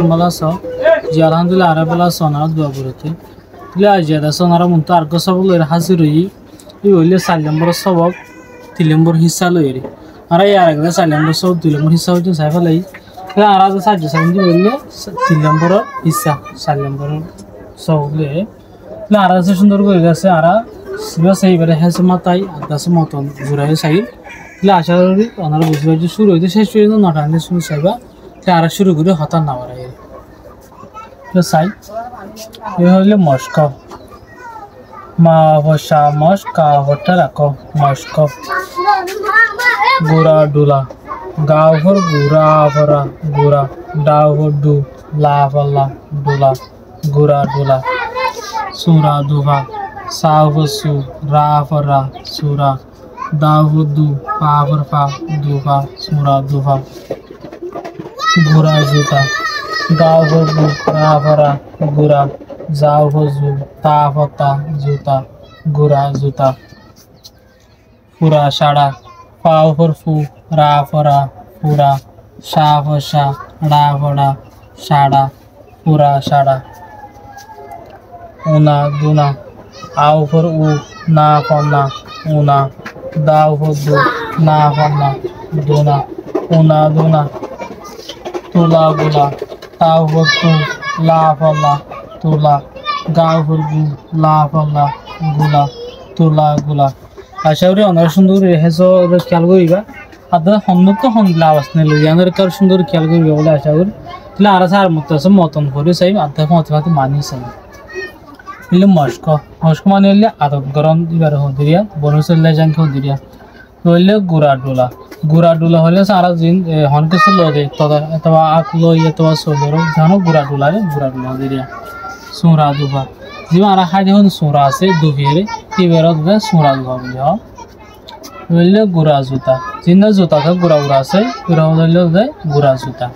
तुम्हाला असं जे alhamdulillah आराबला सोनार दुआ करते तुला आजादा सोनारा म्हणतो अर्ग सबक लय हाजिर होई इ होले सालेंबर सबक तिलेंबर हिस्सा लय रे अरे यार एकदा सालेंबर सबक तिलेंबर हिस्सा होते साहेब लय तर आराज साजे सांगी बोलले तिलेंबर हिस्सा सालेंबर सबक लय ला आराज सुंदर করে গেছে আরা সিবা সাইবারে হেসে মাথায় আদাস মতন জুরাই সাইল লা আশা করি ওনারা বুঝবে যে শুরু হইতে শেষ পর্যন্ত নটা আনলে শুরু সাইবা তারা শুরু করে হতার না বাড়াই তো সাই এ হইলে মস্কো মা বসা মস্কা হটা রাখো মস্কো গোরা ডুলা গাও ভর গোরা ভরা গোরা ডাও ভর ডু লা ভলা ডুলা গোরা ডুলা সুরা দুহা সাবসু রা ভরা সুরা দাউদু পা ভর পা দুহা সুরা দুহা গোরা জুতা গাও ভর গু রা ভরা গোরা যাও ভজু তা ভতা জুতা গোরা জুতা পুরা শাড়া পাও ভর ফু রা ভরা পুরা সা ভসা রা ভরা শাড়া পুরা শাড়া উনা দুনা আও ভর উ না ফনা উনা দাও ভর দু না ফনা দুনা উনা দুনা তুলা গুলা তাও ভর তু লা ফলা তুলা গাও ভর গু লা ফলা গুলা তুলা গুলা আশা করি অনেক সুন্দর রেহেছো খেয়াল করিবা আপনার সন্মুখ সন্দিলা আওয়াজ নিলে ইয়ানের কার সুন্দর খেয়াল করিবা বলে আশা করি তাহলে আর আছে আর মতো আছে মতন করে চাই আধা মতো হাতে মানি চাই হইলে মস্কো মস্কো মানে হইলে আদত গরম এবার হদিরিয়া বনসল্লা জাঙ্ক হদিরিয়া হইলে গুড়া ডোলা হইলে সারা দিন হনকেছে লদে তদা অথবা আক লই অথবা সোলর জানো গুড়া ডোলা হদিরিয়া সুরা দুবা যেমন আর খাই দেখুন সুরা আছে দুবিয়ে এবার সুরা দুবা বলি হইলে গুড়া জুতা জিন্দা জুতা গুড়া গুড়া আছে গুড়া হইলে গুড়া জুতা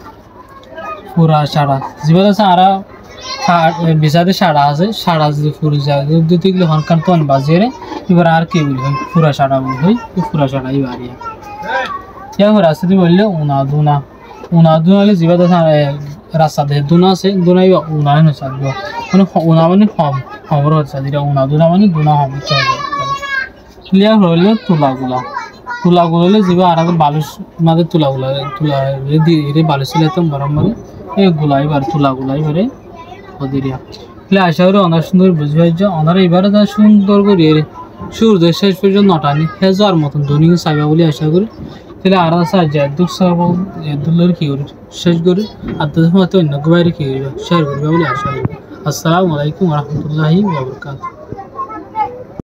পুরা শাড়া যেবার আছে আর বিচারে শাড়া আছে শাড়া যদি ফুরি যায় দুটি গেলে হনকান তো বাজিয়ে এবার আর কি বলি হয় পুরা শাড়া বলি হয় পুরা শাড়া এবার ইয়া রাস্তাতে বললে উনা দুনা হলে যেবার আছে রাস্তা দেখে দুনা আছে দুনা উনা হেন চালবে মানে উনা মানে খবর হচ্ছে যেটা উনা দুনা মানে দুনা হবে চলবে ক্লিয়ার হইলে তুলাগুলো হলে যেবার আর বালুস মাদের তুলা দিয়ে বালুস ছিল তো বরম্বরে এইগুলা এবার তুলাগুলা এবারে হদিরিয়া তাহলে আশা করি অনেক সুন্দর বুঝবে যে ওনারা এবারে তারা সুন্দর করে সূর্য শেষ পর্যন্ত নটানি হে যাওয়ার মতন ধনী চাইবা বলে আশা করি তাহলে আর আছে দুঃখ চাব দুলের কী করি শেষ করি আর তাদের মতো অন্য বাইরে কী করিবা শেয়ার করবে বলে আশা করি আসসালামু আলাইকুম রহমতুল্লাহি ওয়া বারাকাতুহু।